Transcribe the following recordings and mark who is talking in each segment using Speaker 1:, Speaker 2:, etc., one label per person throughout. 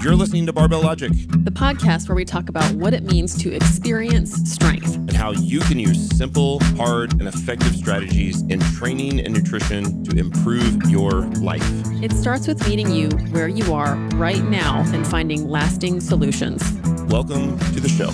Speaker 1: You're listening to Barbell Logic,
Speaker 2: the podcast where we talk about what it means to experience strength
Speaker 1: and how you can use simple, hard, and effective strategies in training and nutrition to improve your life.
Speaker 2: It starts with meeting you where you are right now and finding lasting solutions.
Speaker 1: Welcome to the show.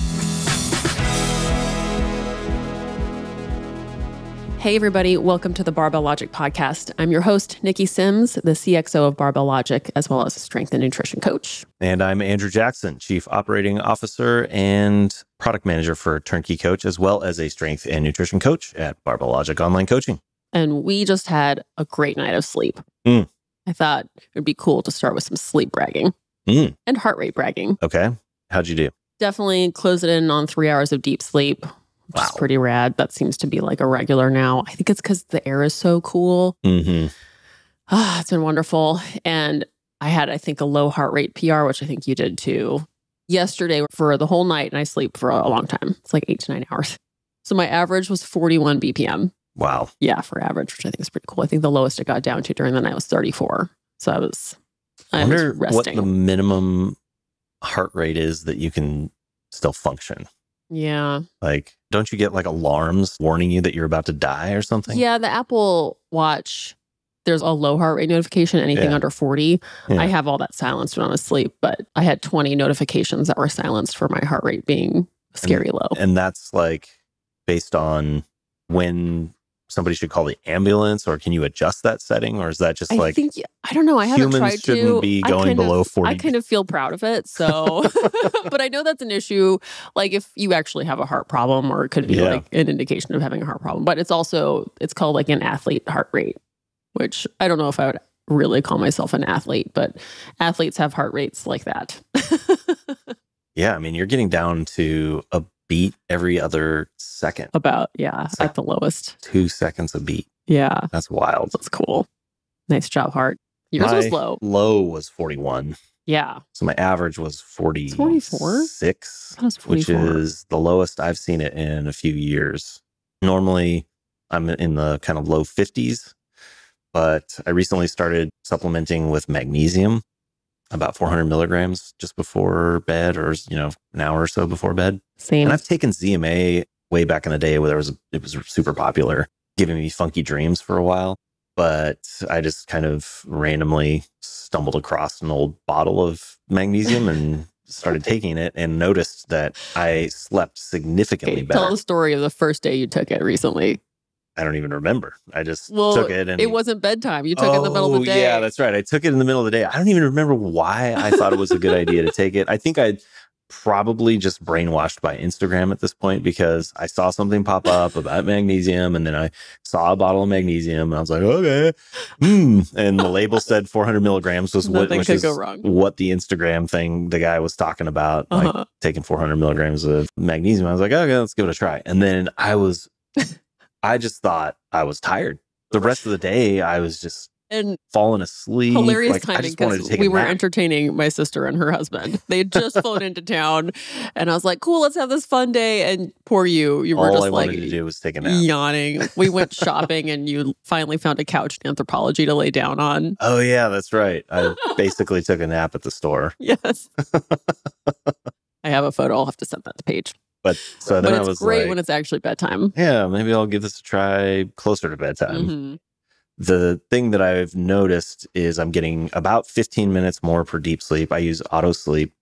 Speaker 2: Hey, everybody. Welcome to the Barbell Logic podcast. I'm your host, Nikki Sims, the CXO of Barbell Logic, as well as a strength and nutrition coach.
Speaker 3: And I'm Andrew Jackson, Chief Operating Officer and Product Manager for Turnkey Coach, as well as a strength and nutrition coach at Barbell Logic Online Coaching.
Speaker 2: And we just had a great night of sleep. I thought it would be cool to start with some sleep bragging and heart rate bragging.
Speaker 3: Okay. How'd you do?
Speaker 2: Definitely close it in on 3 hours of deep sleep. Which is pretty rad. That seems to be like a regular now. I think it's because the air is so cool. It's been wonderful. And I had, I think, a low heart rate PR, which I think you did too, yesterday for the whole night. And I sleep for a long time. It's like 8 to 9 hours. So my average was 41 BPM.
Speaker 3: Wow.
Speaker 2: Yeah, for average, which I think is pretty cool. I think the lowest it got down to during the night was 34. So I was
Speaker 3: wonder
Speaker 2: resting.
Speaker 3: what the minimum heart rate is that you can still function.
Speaker 2: Yeah.
Speaker 3: Like, don't you get like alarms warning you that you're about to die or something?
Speaker 2: Yeah, the Apple Watch, there's a low heart rate notification, anything under 40.
Speaker 3: Yeah.
Speaker 2: I have all that silenced when I'm asleep, but I had 20 notifications that were silenced for my heart rate being scary low.
Speaker 3: And that's like based on when somebody should call the ambulance, or can you adjust that setting? Or is that just
Speaker 2: I don't know. I haven't tried to.
Speaker 3: Humans shouldn't be going below 40.
Speaker 2: I kind of feel proud of it. So, but I know that's an issue. Like if you actually have a heart problem, or it could be like an indication of having a heart problem, but it's called like an athlete heart rate, which I don't know if I would really call myself an athlete, but athletes have heart rates like that.
Speaker 3: Yeah. I mean, you're getting down to a beat every other second.
Speaker 2: It's at the lowest.
Speaker 3: 2 seconds a beat.
Speaker 2: Yeah.
Speaker 3: That's wild.
Speaker 2: That's cool. Nice job, Heart. Yours was low.
Speaker 3: Low was 41.
Speaker 2: Yeah.
Speaker 3: So my average was 46.
Speaker 2: 44? That was 44.
Speaker 3: Which is the lowest I've seen it in a few years. Normally, I'm in the kind of low 50s, but I recently started supplementing with magnesium, about 400 milligrams just before bed, or an hour or so before bed.
Speaker 2: Same.
Speaker 3: And I've taken ZMA way back in the day where it was super popular, giving me funky dreams for a while. But I just kind of randomly stumbled across an old bottle of magnesium and started taking it and noticed that I slept significantly better.
Speaker 2: Tell the story of the first day you took it recently.
Speaker 3: I don't even remember. I just took it. And
Speaker 2: it wasn't bedtime. You took it in the middle of the day.
Speaker 3: Yeah, that's right. I took it in the middle of the day. I don't even remember why I thought it was a good idea to take it. I think I'd probably just brainwashed by Instagram at this point, because I saw something pop up about magnesium, and then I saw a bottle of magnesium, and I was like, okay. And the label said 400 milligrams was what the Instagram thing the guy was talking about, like taking 400 milligrams of magnesium. I was like, okay, let's give it a try. And then I just thought I was tired. The rest of the day, I was just falling asleep.
Speaker 2: Hilarious timing, because we were entertaining my sister and her husband. They had just flown into town, and I was like, cool, let's have this fun day. And poor you were
Speaker 3: all
Speaker 2: just
Speaker 3: I
Speaker 2: like
Speaker 3: wanted to do was take a nap.
Speaker 2: Yawning. We went shopping, and you finally found a couch in Anthropology to lay down on.
Speaker 3: Oh, yeah, that's right. I basically took a nap at the store.
Speaker 2: Yes. I have a photo. I'll have to send that to Paige.
Speaker 3: But
Speaker 2: it's great when it's actually bedtime.
Speaker 3: Yeah, maybe I'll give this a try closer to bedtime. The thing that I've noticed is I'm getting about 15 minutes more per deep sleep. I use Auto Sleep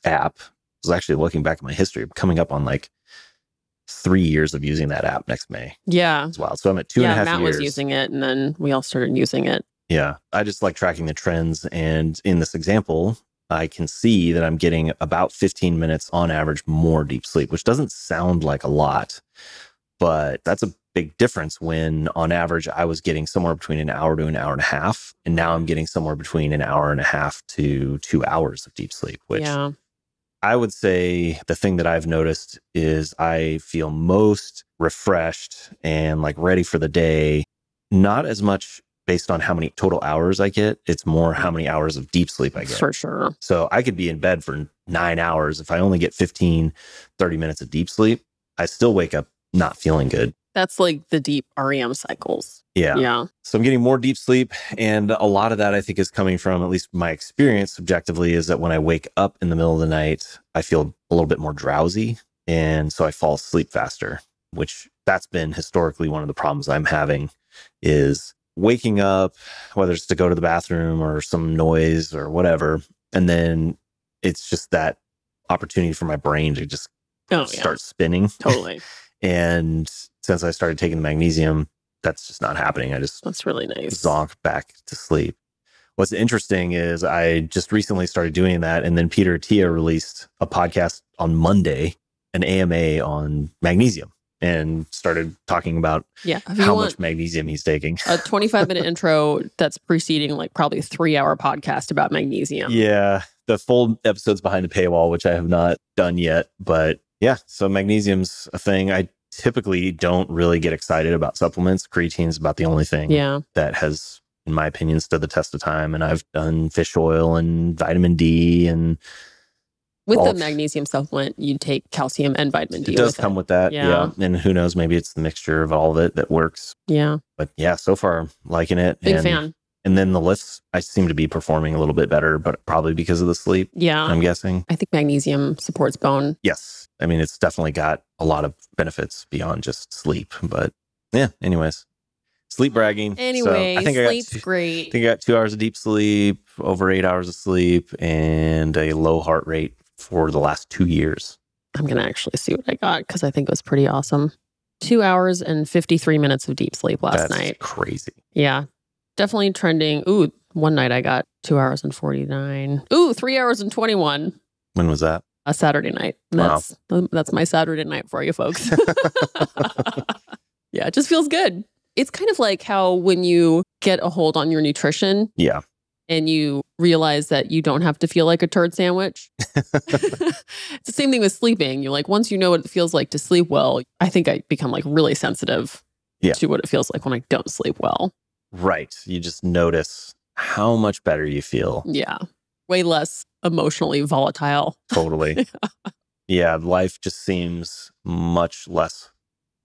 Speaker 3: app. I was actually looking back at my history. I'm coming up on like 3 years of using that app next May.
Speaker 2: Yeah.
Speaker 3: As well. So I'm at 2.5 years. Yeah,
Speaker 2: Matt was using it, and then we all started using it.
Speaker 3: Yeah. I just like tracking the trends. And in this example, I can see that I'm getting about 15 minutes on average more deep sleep, which doesn't sound like a lot, but that's a big difference when on average I was getting somewhere between an hour to an hour and a half. And now I'm getting somewhere between an hour and a half to 2 hours of deep sleep, which I would say the thing that I've noticed is I feel most refreshed and like ready for the day, not as much based on how many total hours I get. It's more how many hours of deep sleep I get.
Speaker 2: For sure.
Speaker 3: So I could be in bed for 9 hours. If I only get 15, 30 minutes of deep sleep, I still wake up not feeling good.
Speaker 2: That's like the deep REM cycles.
Speaker 3: Yeah.
Speaker 2: Yeah.
Speaker 3: So I'm getting more deep sleep. And a lot of that I think is coming from, at least my experience subjectively, is that when I wake up in the middle of the night, I feel a little bit more drowsy. And so I fall asleep faster, which that's been historically one of the problems I'm having is waking up, whether it's to go to the bathroom or some noise or whatever. And then it's just that opportunity for my brain to just start spinning.
Speaker 2: Totally.
Speaker 3: And since I started taking the magnesium, that's just not happening.
Speaker 2: That's really nice.
Speaker 3: Zonk back to sleep. What's interesting is I just recently started doing that. And then Peter Attia released a podcast on Monday, an AMA on magnesium, and started talking about how much magnesium he's taking.
Speaker 2: A 25-minute intro that's preceding like probably a 3-hour podcast about magnesium.
Speaker 3: Yeah. The full episode's behind the paywall, which I have not done yet. But yeah, so magnesium's a thing. I typically don't really get excited about supplements. Creatine is about the only thing that has, in my opinion, stood the test of time. And I've done fish oil and vitamin D and
Speaker 2: with the magnesium supplement, you take calcium and vitamin D.
Speaker 3: It does come with that. Yeah. And who knows, maybe it's the mixture of all of it that works.
Speaker 2: Yeah.
Speaker 3: But yeah, so far liking it.
Speaker 2: Big fan.
Speaker 3: And then the lifts, I seem to be performing a little bit better, but probably because of the sleep.
Speaker 2: Yeah.
Speaker 3: I'm guessing.
Speaker 2: I think magnesium supports bone.
Speaker 3: Yes. I mean, it's definitely got a lot of benefits beyond just sleep. But yeah, anyways. Sleep bragging.
Speaker 2: Anyway,
Speaker 3: so I think
Speaker 2: sleep's great.
Speaker 3: I think I got 2 hours of deep sleep, over 8 hours of sleep, and a low heart rate for the last 2 years.
Speaker 2: I'm going to actually see what I got because I think it was pretty awesome. 2 hours and 53 minutes of deep sleep last night.
Speaker 3: That's crazy.
Speaker 2: Yeah. Definitely trending. Ooh, one night I got 2 hours and 49. Ooh, 3 hours and 21.
Speaker 3: When was that?
Speaker 2: A Saturday night. That's my Saturday night for you folks. Yeah, it just feels good. It's kind of like how when you get a hold on your nutrition.
Speaker 3: Yeah.
Speaker 2: And you realize that you don't have to feel like a turd sandwich. It's the same thing with sleeping. You're like, once you know what it feels like to sleep well, I think I become like really sensitive to what it feels like when I don't sleep well.
Speaker 3: Right. You just notice how much better you feel.
Speaker 2: Yeah. Way less emotionally volatile.
Speaker 3: Totally. Yeah. Life just seems much less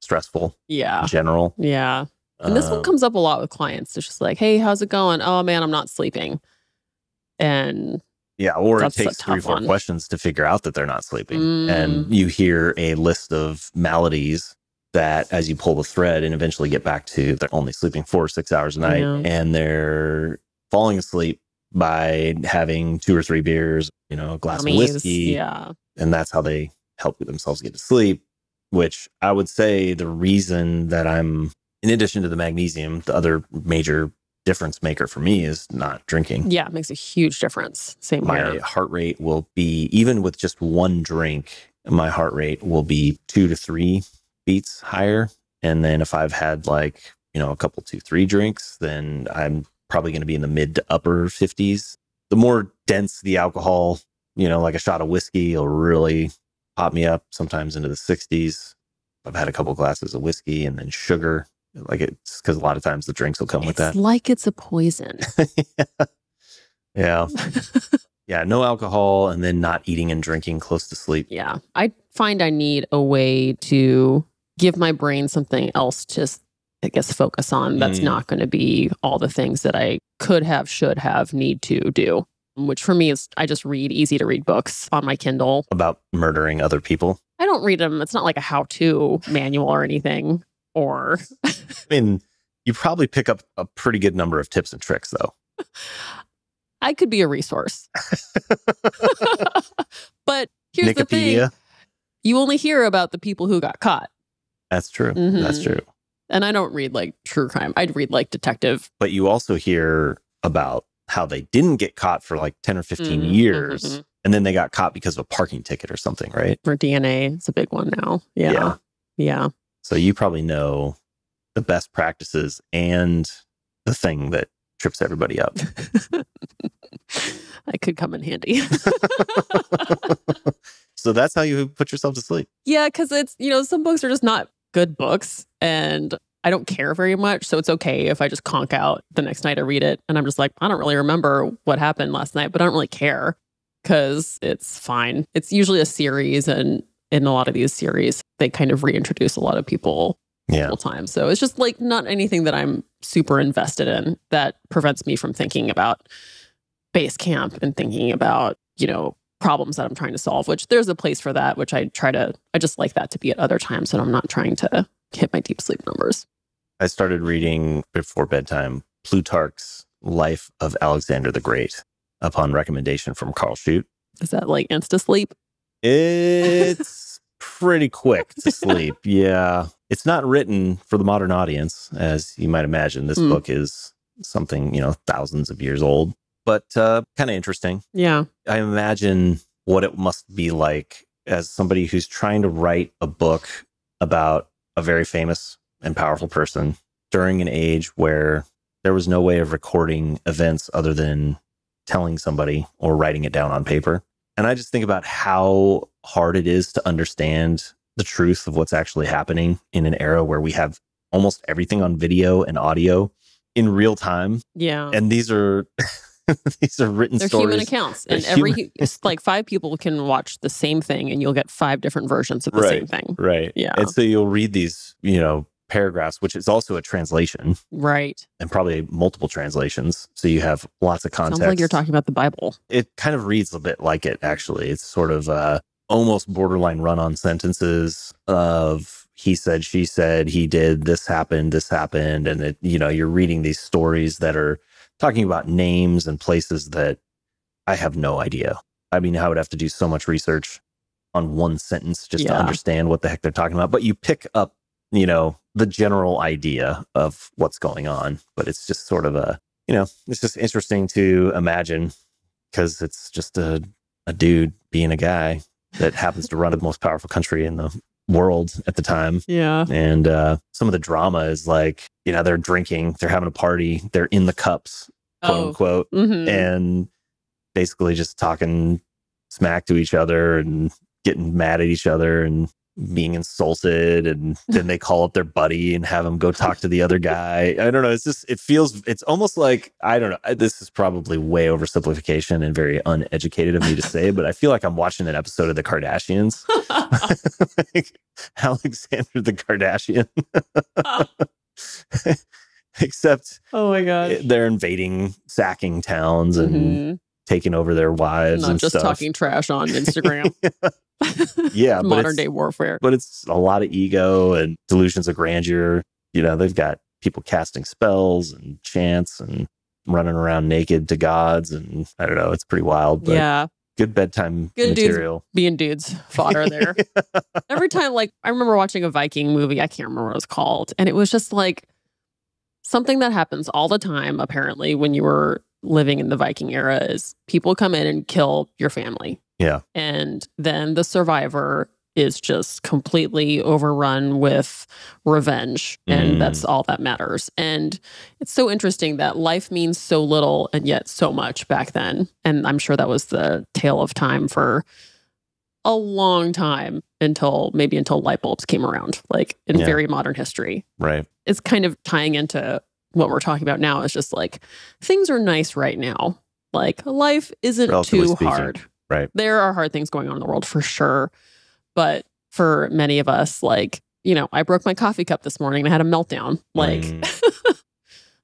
Speaker 3: stressful.
Speaker 2: Yeah.
Speaker 3: In general.
Speaker 2: Yeah. And this one comes up a lot with clients. It's just like, hey, how's it going? Oh, man, I'm not sleeping. And
Speaker 3: yeah, or it takes 3 or 4 questions to figure out that they're not sleeping. And you hear a list of maladies that as you pull the thread and eventually get back to they're only sleeping 4 or 6 hours a night and they're falling asleep by having 2 or 3 beers, a glass of whiskey.
Speaker 2: Yeah.
Speaker 3: And that's how they help themselves get to sleep, which I would say the reason that in addition to the magnesium, the other major difference maker for me is not drinking.
Speaker 2: Yeah, it makes a huge difference. Same here.
Speaker 3: My heart rate will be, even with just one drink, my heart rate will be 2 to 3 beats higher. And then if I've had like, a couple, 2, 3 drinks, then I'm probably going to be in the mid to upper 50s. The more dense the alcohol, like a shot of whiskey will really pop me up, sometimes into the 60s. I've had a couple glasses of whiskey and then sugar. Like it's because a lot of times the drinks will come with that.
Speaker 2: It's like it's a poison.
Speaker 3: Yeah. Yeah. No alcohol and then not eating and drinking close to sleep.
Speaker 2: Yeah. I find I need a way to give my brain something else to, I guess, focus on. That's not going to be all the things that I could have, should have, need to do. Which for me is I just read easy to read books on my Kindle.
Speaker 3: About murdering other people?
Speaker 2: I don't read them. It's not like a how-to manual or anything. Or
Speaker 3: I mean, you probably pick up a pretty good number of tips and tricks, though.
Speaker 2: I could be a resource. But here's the thing. You only hear about the people who got caught.
Speaker 3: That's true. Mm-hmm. That's true.
Speaker 2: And I don't read like true crime. I'd read like detective.
Speaker 3: But you also hear about how they didn't get caught for like 10 or 15 years. Mm-hmm. And then they got caught because of a parking ticket or something, right?
Speaker 2: For DNA. It's a big one now. Yeah.
Speaker 3: So you probably know the best practices and the thing that trips everybody up.
Speaker 2: I could come in handy.
Speaker 3: So that's how you put yourself to sleep.
Speaker 2: Yeah, because it's, some books are just not good books and I don't care very much. So it's okay if I just conk out the next night I read it. And I'm just like, I don't really remember what happened last night, but I don't really care because it's fine. It's usually a series. And in a lot of these series, they kind of reintroduce a lot of people multiple times. So it's just like not anything that I'm super invested in that prevents me from thinking about base camp and thinking about, problems that I'm trying to solve, which there's a place for that, which I just like that to be at other times. And I'm not trying to hit my deep sleep numbers.
Speaker 3: I started reading before bedtime Plutarch's Life of Alexander the Great upon recommendation from Carl Schute.
Speaker 2: Is that like insta sleep?
Speaker 3: It's pretty quick to sleep. Yeah. It's not written for the modern audience, as you might imagine. This book is something, thousands of years old, but kind of interesting.
Speaker 2: Yeah.
Speaker 3: I imagine what it must be like as somebody who's trying to write a book about a very famous and powerful person during an age where there was no way of recording events other than telling somebody or writing it down on paper. And I just think about how hard it is to understand the truth of what's actually happening in an era where we have almost everything on video and audio in real time.
Speaker 2: Yeah.
Speaker 3: And these are these are written
Speaker 2: They're
Speaker 3: stories.
Speaker 2: human accounts. And it's like 5 people can watch the same thing and you'll get 5 different versions of the same thing.
Speaker 3: Right.
Speaker 2: Yeah.
Speaker 3: And so you'll read these, paragraphs, which is also a translation.
Speaker 2: Right.
Speaker 3: And probably multiple translations. So you have lots of context.
Speaker 2: Sounds like you're talking about the Bible.
Speaker 3: It kind of reads a bit like it, actually. It's sort of almost borderline run-on sentences of he said, she said, he did, this happened. And it, you're reading these stories that are talking about names and places that I have no idea. I mean, I would have to do so much research on one sentence just to understand what the heck they're talking about. But you pick up, the general idea of what's going on. But it's just sort of it's just interesting to imagine because it's just a dude being a guy that happens to run the most powerful country in the world at the time.
Speaker 2: Yeah.
Speaker 3: And some of the drama is like, they're drinking, they're having a party, they're in the cups, quote unquote, and basically just talking smack to each other and getting mad at each other and being insulted. And then they call up their buddy and have him go talk to the other guy. I don't know. It's almost like, I don't know. This is probably way oversimplification and very uneducated of me to say, but I feel like I'm watching an episode of The Kardashians. Like Alexander the Kardashian. Except,
Speaker 2: oh my God,
Speaker 3: they're invading, sacking towns and taking over their wives
Speaker 2: not
Speaker 3: and
Speaker 2: just
Speaker 3: stuff.
Speaker 2: Talking trash on Instagram.
Speaker 3: Yeah,
Speaker 2: modern day warfare.
Speaker 3: But it's a lot of ego and delusions of grandeur. They've got people casting spells and chants and running around naked to gods, and I don't know. It's pretty wild. But
Speaker 2: yeah.
Speaker 3: Good bedtime
Speaker 2: good
Speaker 3: material.
Speaker 2: Dudes being dudes fodder there. Every time, like, I remember watching a Viking movie. I can't remember what it was called. And it was just like something that happens all the time, apparently, when you were living in the Viking era is people come in and kill your family.
Speaker 3: Yeah.
Speaker 2: And then the survivor is just completely overrun with revenge. And that's all that matters. And it's so interesting that life means so little and yet so much back then. And I'm sure that was the tale of time for a long time until light bulbs came around, like in very modern history.
Speaker 3: Right.
Speaker 2: It's kind of tying into what we're talking about now. It's just like things are nice right now. Like life isn't
Speaker 3: Relatively
Speaker 2: too
Speaker 3: speaking.
Speaker 2: hard.
Speaker 3: Right.
Speaker 2: There are hard things going on in the world for sure. But for many of us, like, I broke my coffee cup this morning and I had a meltdown. Like,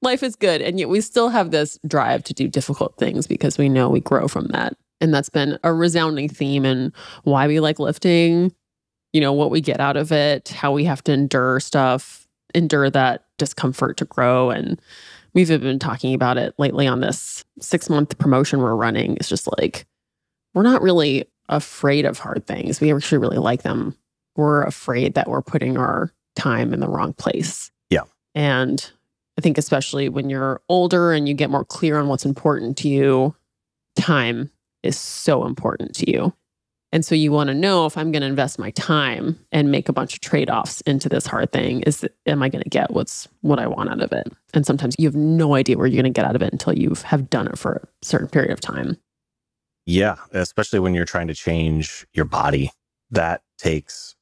Speaker 2: life is good. And yet we still have this drive to do difficult things because we know we grow from that. And that's been a resounding theme in why we like lifting, what we get out of it, how we have to endure that discomfort to grow. And we've been talking about it lately on this 6-month promotion we're running. It's just like, we're not really afraid of hard things. We actually really like them. We're afraid that we're putting our time in the wrong place.
Speaker 3: Yeah.
Speaker 2: And I think especially when you're older and you get more clear on what's important to you, time is so important to you. And so you want to know, if I'm going to invest my time and make a bunch of trade-offs into this hard thing, am I going to get what I want out of it? And sometimes you have no idea where you're going to get out of it until you have done it for a certain period of time.
Speaker 3: Yeah, especially when you're trying to change your body. That takes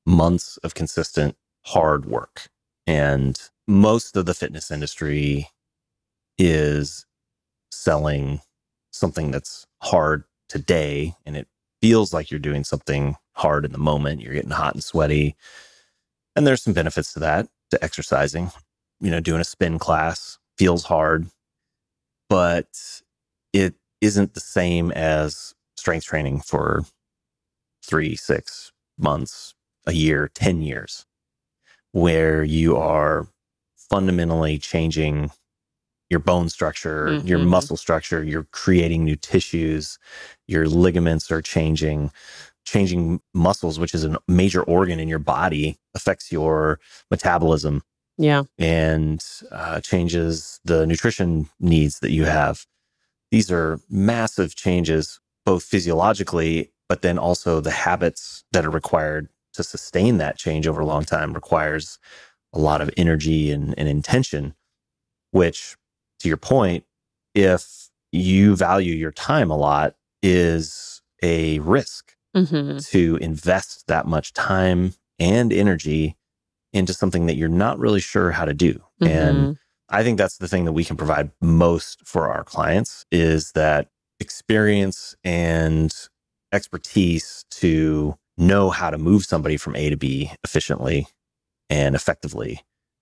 Speaker 3: months of consistent hard work. And most of the fitness industry is selling something that's hard today, and it feels like you're doing something hard in the moment. You're getting hot and sweaty. And there's some benefits to that, to exercising. Doing a spin class feels hard, but it isn't the same as strength training for 3, 6 months, a year, 10 years, where you are fundamentally changing your bone structure, your muscle structure, you're creating new tissues, your ligaments are changing muscles, which is a major organ in your body, affects your metabolism.
Speaker 2: Yeah.
Speaker 3: And changes the nutrition needs that you have. These are massive changes, both physiologically, but then also the habits that are required to sustain that change over a long time requires a lot of energy and intention, which, to your point, if you value your time a lot, is a risk to invest that much time and energy into something that you're not really sure how to do. And I think that's the thing that we can provide most for our clients, is that experience and expertise to know how to move somebody from A to B efficiently and effectively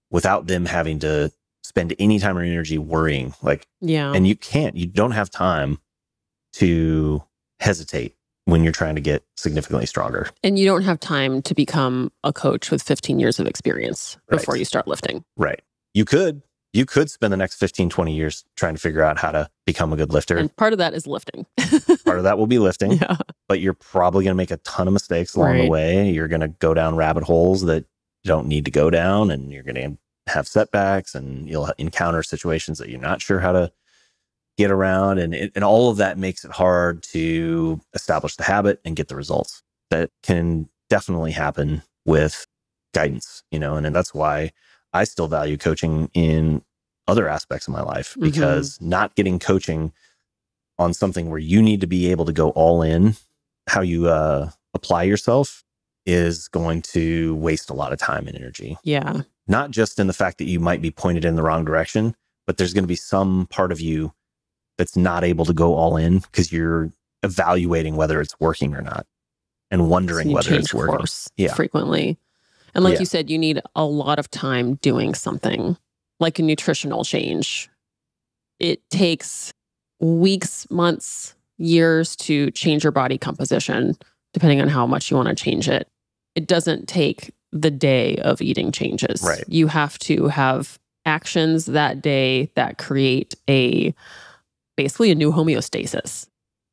Speaker 3: without them having to spend any time or energy worrying. And you don't have time to hesitate when you're trying to get significantly stronger.
Speaker 2: And you don't have time to become a coach with 15 years of experience before you start lifting.
Speaker 3: Right. You could spend the next 15, 20 years trying to figure out how to become a good lifter.
Speaker 2: And part of that is lifting.
Speaker 3: Part of that will be lifting.
Speaker 2: Yeah.
Speaker 3: But you're probably going to make a ton of mistakes along the way. You're going to go down rabbit holes that you don't need to go down, and you're going to have setbacks, and you'll encounter situations that you're not sure how to get around. And all of that makes it hard to establish the habit and get the results. That can definitely happen with guidance, and that's why I still value coaching in other aspects of my life, because not getting coaching on something where you need to be able to go all in, how you apply yourself, is going to waste a lot of time and energy.
Speaker 2: Yeah.
Speaker 3: Not just in the fact that you might be pointed in the wrong direction, but there's going to be some part of you that's not able to go all in because you're evaluating whether it's working or not and wondering whether it's working.
Speaker 2: Course frequently. And like you said, you need a lot of time doing something like a nutritional change. It takes weeks, months, years to change your body composition, depending on how much you want to change it. It doesn't take the day of eating changes.
Speaker 3: Right.
Speaker 2: You have to have actions that day that create basically a new homeostasis.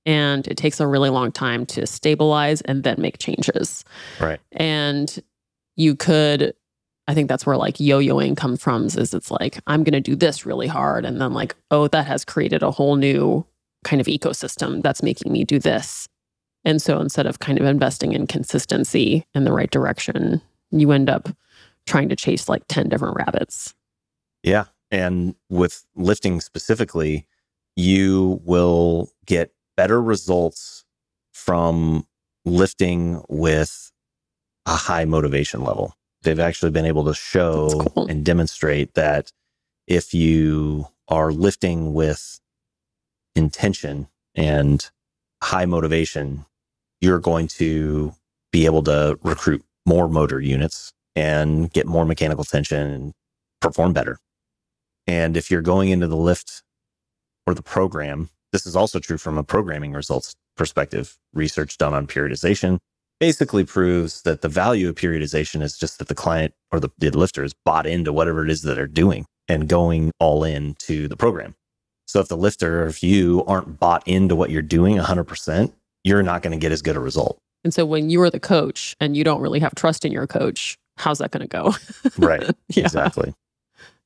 Speaker 2: And it takes a really long time to stabilize and then make changes.
Speaker 3: Right.
Speaker 2: And you could, I think that's where like yo-yoing comes from, is it's like, I'm going to do this really hard. And then like, oh, that has created a whole new kind of ecosystem that's making me do this. And so instead of kind of investing in consistency in the right direction, you end up trying to chase like 10 different rabbits.
Speaker 3: Yeah. And with lifting specifically, you will get better results from lifting with a high motivation level. They've actually been able to show and demonstrate that if you are lifting with intention and high motivation, you're going to be able to recruit more motor units and get more mechanical tension and perform better. And if you're going into the lift or the program, this is also true from a programming results perspective. Research done on periodization basically proves that the value of periodization is just that the client or the lifter is bought into whatever it is that they're doing and going all in to the program. So if the lifter or if you aren't bought into what you're doing 100%, you're not going to get as good a result.
Speaker 2: And so when you are the coach and you don't really have trust in your coach, how's that going to go?
Speaker 3: Right. Exactly.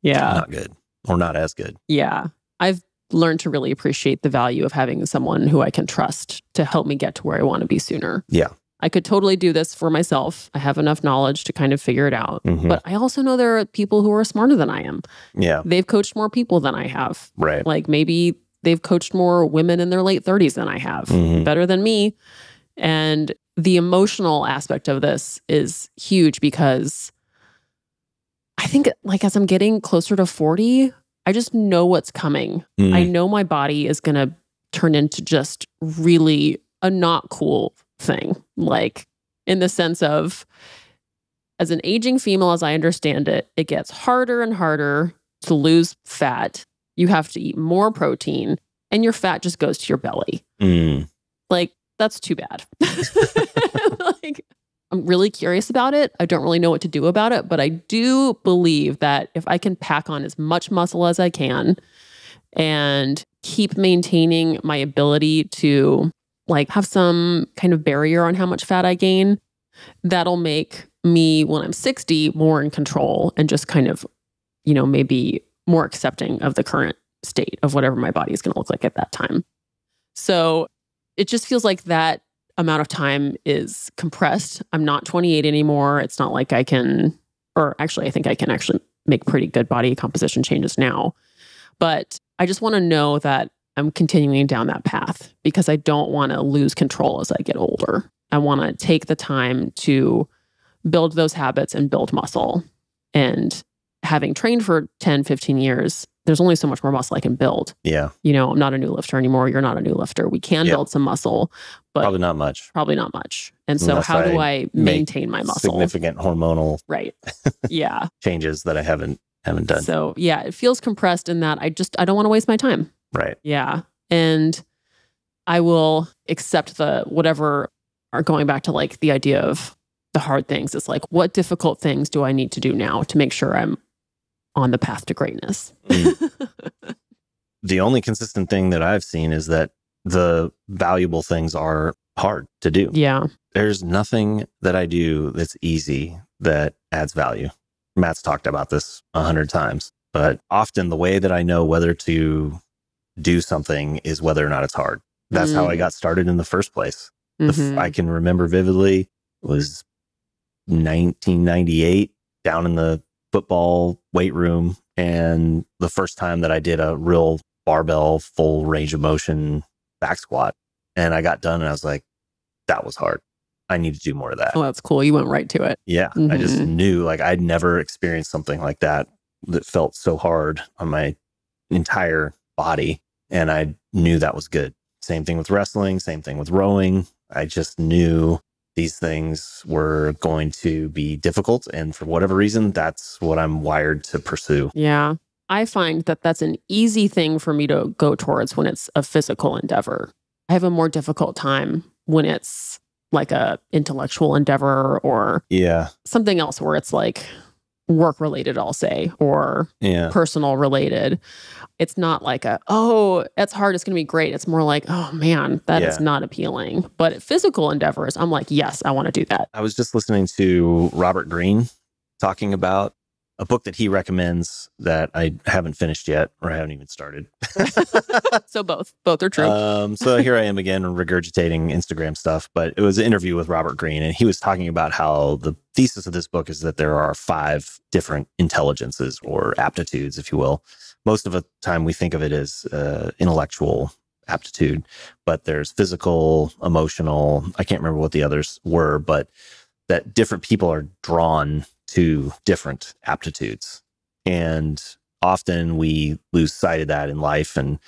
Speaker 2: Yeah.
Speaker 3: Not good, or not as good.
Speaker 2: Yeah. I've learned to really appreciate the value of having someone who I can trust to help me get to where I want to be sooner.
Speaker 3: Yeah.
Speaker 2: I could totally do this for myself. I have enough knowledge to kind of figure it out. But I also know there are people who are smarter than I am.
Speaker 3: Yeah.
Speaker 2: They've coached more people than I have.
Speaker 3: Right.
Speaker 2: Like maybe they've coached more women in their late 30s than I have. Better than me. And the emotional aspect of this is huge because I think like as I'm getting closer to 40, I just know what's coming. I know my body is going to turn into just really a not cool thing. Like in the sense of as an aging female, as I understand it, it gets harder and harder to lose fat. You have to eat more protein and your fat just goes to your belly. Like, that's too bad. Like, I'm really curious about it. I don't really know what to do about it, but I do believe that if I can pack on as much muscle as I can and keep maintaining my ability to like have some kind of barrier on how much fat I gain, that'll make me, when I'm 60, more in control and just kind of, you know, maybe more accepting of the current state of whatever my body is going to look like at that time. So it just feels like that amount of time is compressed. I'm not 28 anymore. It's not like I can, or actually, I think I can actually make pretty good body composition changes now. But I just want to know that I'm continuing down that path because I don't want to lose control as I get older. I want to take the time to build those habits and build muscle. And having trained for 10, 15 years, there's only so much more muscle I can build.
Speaker 3: Yeah.
Speaker 2: You know, I'm not a new lifter anymore. You're not a new lifter. We can build some muscle, but
Speaker 3: probably not much.
Speaker 2: Probably not much. And so
Speaker 3: Unless
Speaker 2: how do I maintain my muscle?
Speaker 3: Significant hormonal
Speaker 2: yeah.
Speaker 3: changes that I haven't done.
Speaker 2: So yeah, it feels compressed in that I don't want to waste my time.
Speaker 3: Right.
Speaker 2: Yeah. And I will accept the whatever are going back to like the idea of the hard things. It's like, what difficult things do I need to do now to make sure I'm on the path to greatness?
Speaker 3: The only consistent thing that I've seen is that the valuable things are hard to do.
Speaker 2: Yeah.
Speaker 3: There's nothing that I do that's easy that adds value. Matt's talked about this 100 times, but often the way that I know whether to do something is whether or not it's hard. That's how I got started in the first place. I can remember vividly, it was 1998 down in the football weight room. And the first time that I did a real barbell, full range of motion back squat, and I got done and I was like, that was hard. I need to do more of that.
Speaker 2: Oh, that's cool. You went right to it.
Speaker 3: Yeah. I just knew, like, I'd never experienced something like that felt so hard on my entire body. And I knew that was good. Same thing with wrestling, same thing with rowing. I just knew these things were going to be difficult. And for whatever reason, that's what I'm wired to pursue.
Speaker 2: Yeah. I find that that's an easy thing for me to go towards when it's a physical endeavor. I have a more difficult time when it's like a intellectual endeavor or something else where it's like work related, I'll say, or personal related. It's not like that's hard, it's going to be great. It's more like, oh man, that is not appealing. But physical endeavors, I'm like, yes, I want to do that.
Speaker 3: I was just listening to Robert Greene talking about a book that he recommends that I haven't finished yet, or I haven't even started.
Speaker 2: So both are true.
Speaker 3: So here I am again regurgitating Instagram stuff, but it was an interview with Robert Greene, and he was talking about how the thesis of this book is that there are 5 different intelligences or aptitudes, if you will. Most of the time we think of it as intellectual aptitude, but there's physical, emotional, I can't remember what the others were, but that different people are drawn to different aptitudes. And often we lose sight of that in life. And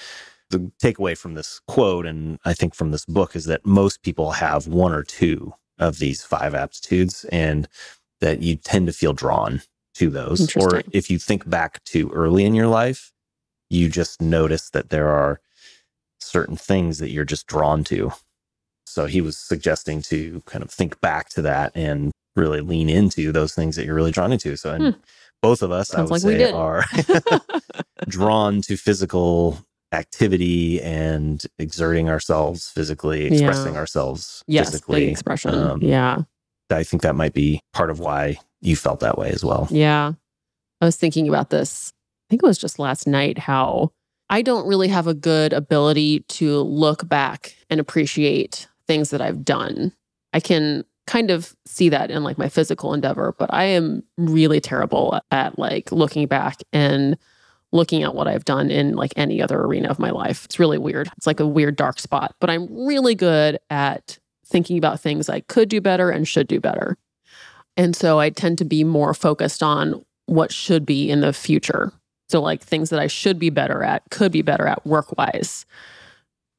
Speaker 3: the takeaway from this quote, and I think from this book, is that most people have 1 or 2 of these 5 aptitudes, and that you tend to feel drawn to those. Or if you think back to early in your life, you just notice that there are certain things that you're just drawn to. So he was suggesting to kind of think back to that and really lean into those things that you're really drawn into. So, and both of us,
Speaker 2: sounds
Speaker 3: I would say, are drawn to physical activity and exerting ourselves physically, expressing ourselves physically.
Speaker 2: The expression.
Speaker 3: I think that might be part of why you felt that way as well.
Speaker 2: Yeah. I was thinking about this, I think it was just last night, how I don't really have a good ability to look back and appreciate things that I've done. I can kind of see that in like my physical endeavor, but I am really terrible at like looking back and looking at what I've done in like any other arena of my life. It's really weird. It's like a weird dark spot, but I'm really good at thinking about things I could do better and should do better. And so I tend to be more focused on what should be in the future. So like things that I should be better at, could be better at work-wise,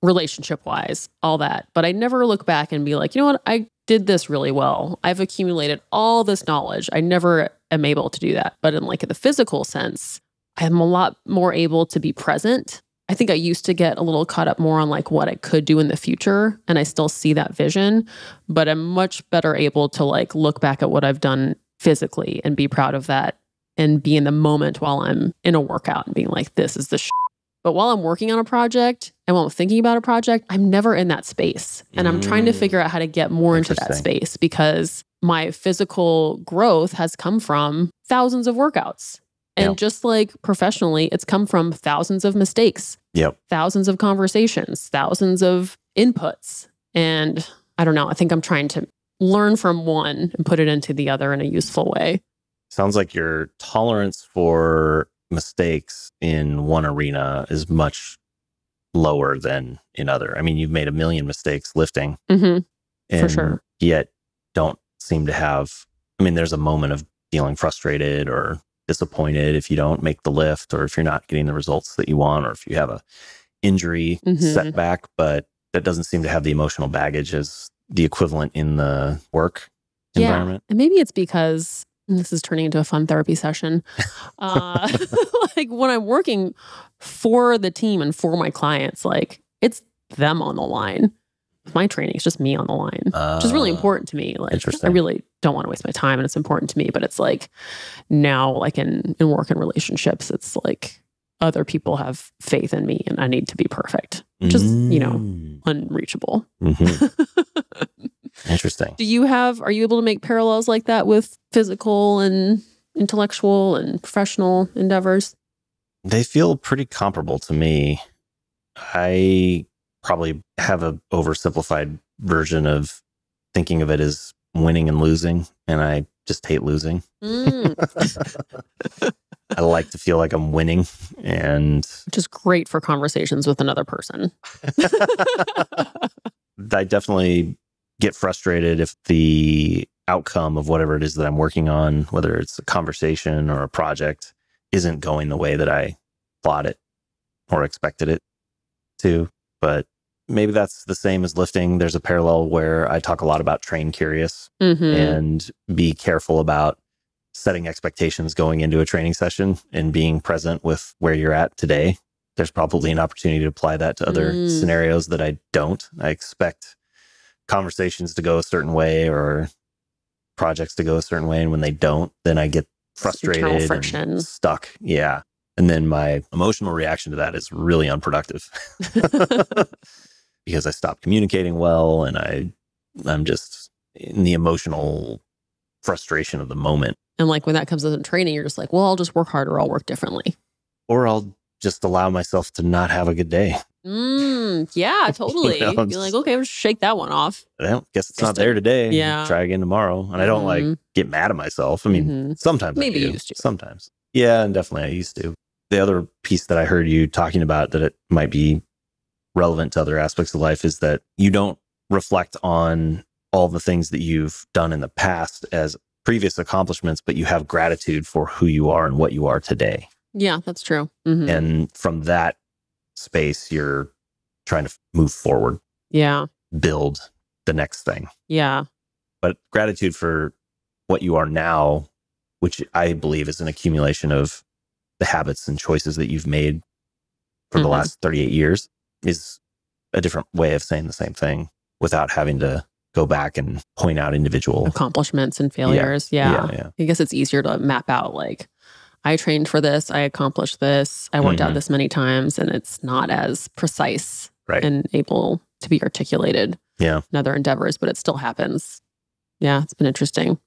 Speaker 2: relationship-wise, all that. But I never look back and be like, you know what, I did this really well. I've accumulated all this knowledge. I never am able to do that. But in like the physical sense, I'm a lot more able to be present. I think I used to get a little caught up more on like what I could do in the future. And I still see that vision, but I'm much better able to like look back at what I've done physically and be proud of that and be in the moment while I'm in a workout and being like, this is the shit. But while I'm working on a project and while I'm thinking about a project, I'm never in that space. And I'm trying to figure out how to get more into that space because my physical growth has come from thousands of workouts. And just like professionally, it's come from thousands of mistakes, thousands of conversations, thousands of inputs. And I don't know, I think I'm trying to learn from one and put it into the other in a useful way.
Speaker 3: Sounds like your tolerance for mistakes in one arena is much lower than in other. I mean, you've made a million mistakes lifting,
Speaker 2: for sure.
Speaker 3: Yet don't seem to have, I mean, there's a moment of feeling frustrated or disappointed if you don't make the lift or if you're not getting the results that you want or if you have a injury setback, but that doesn't seem to have the emotional baggage as the equivalent in the work environment.
Speaker 2: And maybe it's because this is turning into a fun therapy session. Like when I'm working for the team and for my clients, like it's them on the line. My training is just me on the line, which is really important to me. Like I really don't want to waste my time and it's important to me, but it's like now like in work and relationships, it's like other people have faith in me and I need to be perfect, which is, unreachable.
Speaker 3: Interesting.
Speaker 2: Are you able to make parallels like that with physical and intellectual and professional endeavors?
Speaker 3: They feel pretty comparable to me. I probably have a oversimplified version of thinking of it as winning and losing, and I just hate losing. I like to feel like I'm winning, and
Speaker 2: which is great for conversations with another person.
Speaker 3: I definitely get frustrated if the outcome of whatever it is that I'm working on, whether it's a conversation or a project, isn't going the way that I thought it or expected it to. But maybe that's the same as lifting. There's a parallel where I talk a lot about train curious and be careful about setting expectations going into a training session and being present with where you're at today. There's probably an opportunity to apply that to other scenarios that I don't. I expect conversations to go a certain way or projects to go a certain way. And when they don't, then I get frustrated and stuck. Yeah. And then my emotional reaction to that is really unproductive because I stop communicating well and I'm just in the emotional frustration of the moment.
Speaker 2: And like when that comes in training, you're just like, well, I'll just work harder. I'll work differently.
Speaker 3: Or I'll just allow myself to not have a good day.
Speaker 2: Yeah, totally. You're like, okay, I'll just shake that one off.
Speaker 3: I guess it's not there today.
Speaker 2: Yeah.
Speaker 3: Try again tomorrow. And I don't like get mad at myself. I mean, sometimes
Speaker 2: maybe
Speaker 3: I do.
Speaker 2: You used to.
Speaker 3: Sometimes. Yeah, and definitely I used to. The other piece that I heard you talking about that it might be relevant to other aspects of life is that you don't reflect on all the things that you've done in the past as previous accomplishments, but you have gratitude for who you are and what you are today.
Speaker 2: Yeah, that's true.
Speaker 3: And from that space, you're trying to move forward.
Speaker 2: Yeah.
Speaker 3: Build the next thing.
Speaker 2: Yeah.
Speaker 3: But gratitude for what you are now, which I believe is an accumulation of the habits and choices that you've made for the last 38 years, is a different way of saying the same thing without having to go back and point out individual
Speaker 2: accomplishments and failures. Yeah. I guess it's easier to map out like, I trained for this, I accomplished this, I worked out this many times, and it's not as precise and able to be articulated in other endeavors, but it still happens. Yeah, it's been interesting.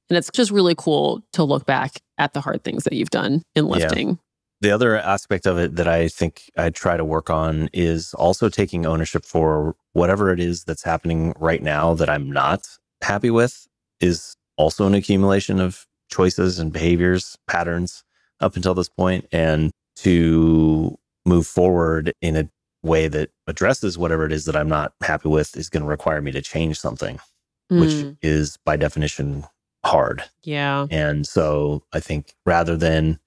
Speaker 2: And it's just really cool to look back at the hard things that you've done in lifting.
Speaker 3: Yeah. The other aspect of it that I think I try to work on is also taking ownership for whatever it is that's happening right now that I'm not happy with is also an accumulation of choices and behaviors, patterns up until this point, and to move forward in a way that addresses whatever it is that I'm not happy with is going to require me to change something, which is by definition hard.
Speaker 2: Yeah.
Speaker 3: And so I think the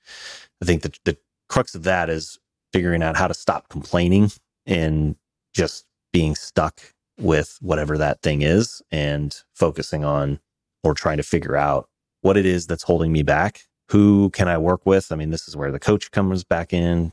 Speaker 3: crux of that is figuring out how to stop complaining and just being stuck with whatever that thing is and focusing on or trying to figure out what it is that's holding me back. Who can I work with? I mean, this is where the coach comes back in,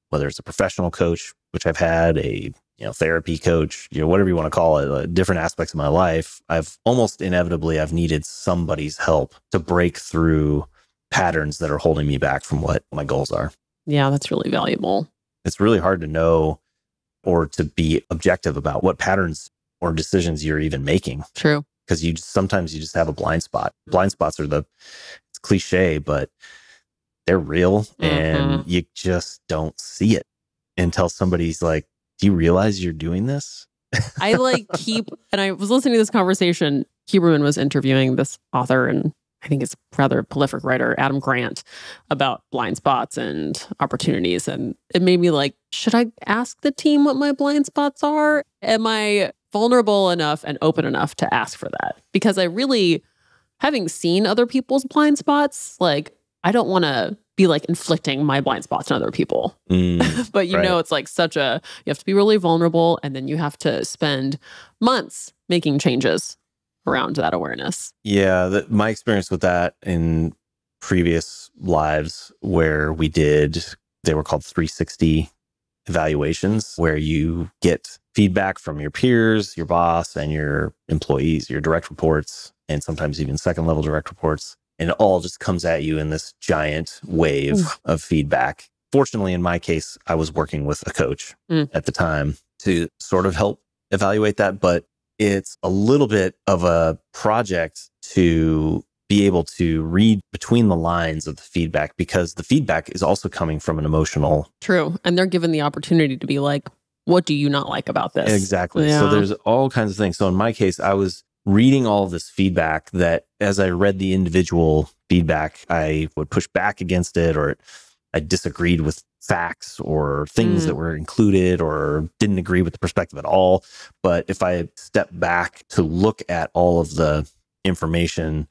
Speaker 3: whether it's a professional coach, which I've had, a therapy coach, whatever you want to call it, different aspects of my life. I've needed somebody's help to break through patterns that are holding me back from what my goals are.
Speaker 2: Yeah, that's really valuable.
Speaker 3: It's really hard to know or to be objective about what patterns or decisions you're even making.
Speaker 2: True.
Speaker 3: Because sometimes you just have a blind spot. Blind spots are it's cliche, but they're real and you just don't see it until somebody's like, do you realize you're doing this?
Speaker 2: I was listening to this conversation. Huberman was interviewing this author, and I think it's rather prolific writer, Adam Grant, about blind spots and opportunities. And it made me like, should I ask the team what my blind spots are? Am I vulnerable enough and open enough to ask for that? Because I really, having seen other people's blind spots, like, I don't want to be like inflicting my blind spots on other people. But it's like you have to be really vulnerable, and then you have to spend months making changes around that awareness.
Speaker 3: Yeah, my experience with that in previous lives where they were called 360 evaluations, where you get feedback from your peers, your boss, and your employees, your direct reports, and sometimes even second level direct reports. And it all just comes at you in this giant wave of feedback. Fortunately, in my case, I was working with a coach at the time to sort of help evaluate that. But it's a little bit of a project to be able to read between the lines of the feedback, because the feedback is also coming from an emotional.
Speaker 2: True. And they're given the opportunity to be like, what do you not like about this?
Speaker 3: Exactly.
Speaker 2: Yeah.
Speaker 3: So there's all kinds of things. So in my case, I was reading all of this feedback that as I read the individual feedback, I would push back against it, or I disagreed with facts or things that were included, or didn't agree with the perspective at all. But if I step back to look at all of the information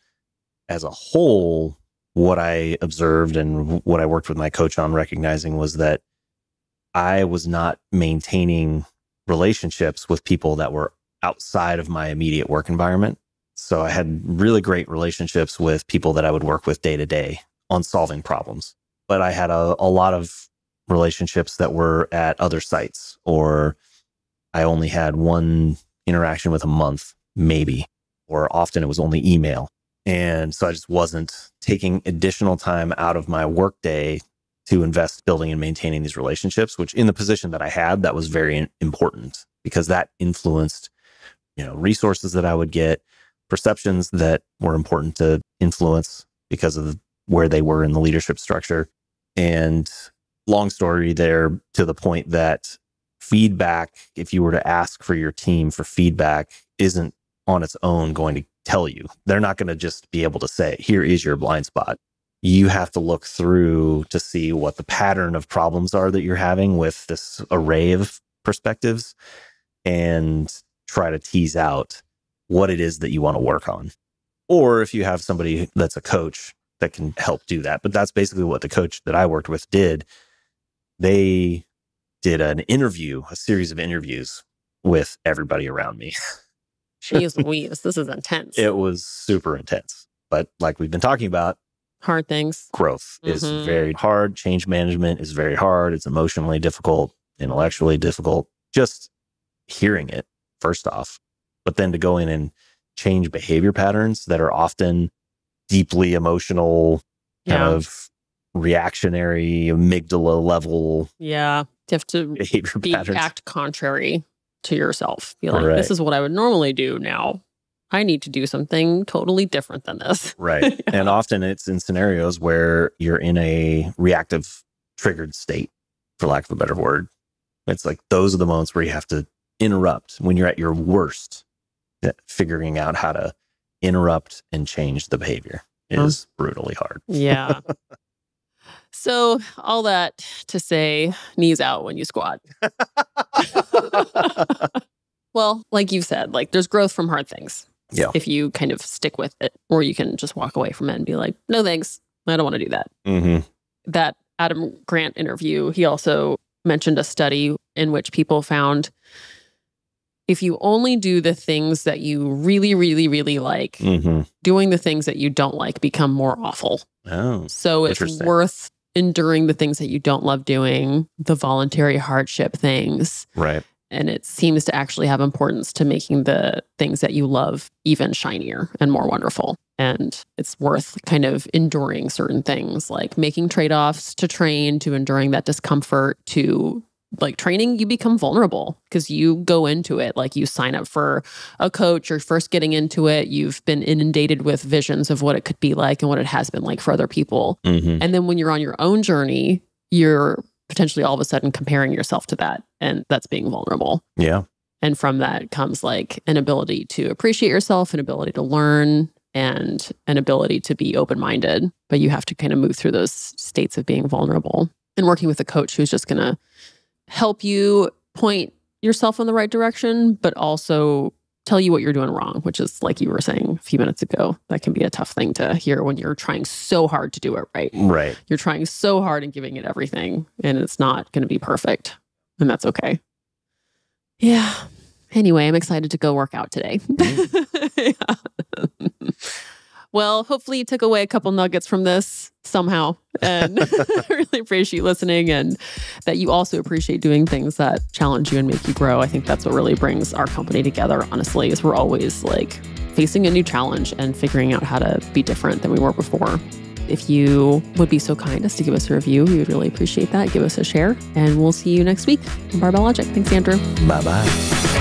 Speaker 3: as a whole, what I observed and what I worked with my coach on recognizing was that I was not maintaining relationships with people that were outside of my immediate work environment. So I had really great relationships with people that I would work with day to day on solving problems. But I had a lot of relationships that were at other sites, or I only had one interaction with a month, maybe, or often it was only email. And so I just wasn't taking additional time out of my workday to invest building and maintaining these relationships, which in the position that I had, that was very important, because that influenced resources that I would get, perceptions that were important to influence because of where they were in the leadership structure. And long story there, to the point that feedback, if you were to ask for your team for feedback, isn't on its own going to tell you. They're not going to just be able to say, here is your blind spot. You have to look through to see what the pattern of problems are that you're having with this array of perspectives, and try to tease out what it is that you want to work on. Or if you have somebody that's a coach that can help do that. But that's basically what the coach that I worked with did. They did a series of interviews with everybody around me.
Speaker 2: Jeez Louise, this is intense.
Speaker 3: It was super intense. But like we've been talking about,
Speaker 2: hard things.
Speaker 3: Growth is very hard. Change management is very hard. It's emotionally difficult, intellectually difficult. Just hearing it, first off, but then to go in and change behavior patterns that are often deeply emotional, kind of reactionary, amygdala level.
Speaker 2: Yeah. You have to act contrary to yourself. Be like, this is what I would normally do now. I need to do something totally different than this.
Speaker 3: Right. And often it's in scenarios where you're in a reactive, triggered state, for lack of a better word. It's like those are the moments where you have to interrupt when you're at your worst. Figuring out how to interrupt and change the behavior is brutally hard.
Speaker 2: Yeah. So all that to say, knees out when you squat. Well, like you said, like there's growth from hard things.
Speaker 3: Yeah.
Speaker 2: If you kind of stick with it, or you can just walk away from it and be like, no, thanks. I don't want to do that. That Adam Grant interview, he also mentioned a study in which people found if you only do the things that you really, really, really like, doing the things that you don't like become more awful.
Speaker 3: Oh,
Speaker 2: so it's worth enduring the things that you don't love doing, the voluntary hardship things.
Speaker 3: Right.
Speaker 2: And it seems to actually have importance to making the things that you love even shinier and more wonderful. And it's worth kind of enduring certain things, like making trade-offs to train, to enduring that discomfort, to like training. You become vulnerable because you go into it, like you sign up for a coach, you're first getting into it, you've been inundated with visions of what it could be like and what it has been like for other people. And then when you're on your own journey, you're potentially all of a sudden comparing yourself to that. And that's being vulnerable.
Speaker 3: Yeah.
Speaker 2: And from that comes like an ability to appreciate yourself, an ability to learn, and an ability to be open-minded. But you have to kind of move through those states of being vulnerable and working with a coach who's just going to help you point yourself in the right direction, but also tell you what you're doing wrong, which is like you were saying a few minutes ago. That can be a tough thing to hear when you're trying so hard to do it right.
Speaker 3: Right.
Speaker 2: You're trying so hard and giving it everything, and it's not going to be perfect. And that's okay. Yeah. Anyway, I'm excited to go work out today. Well, hopefully you took away a couple nuggets from this somehow. And I really appreciate you listening, and that you also appreciate doing things that challenge you and make you grow. I think that's what really brings our company together, honestly, is we're always like facing a new challenge and figuring out how to be different than we were before. If you would be so kind as to give us a review, we would really appreciate that. Give us a share, and we'll see you next week on Barbell Logic. Thanks, Andrew.
Speaker 3: Bye-bye.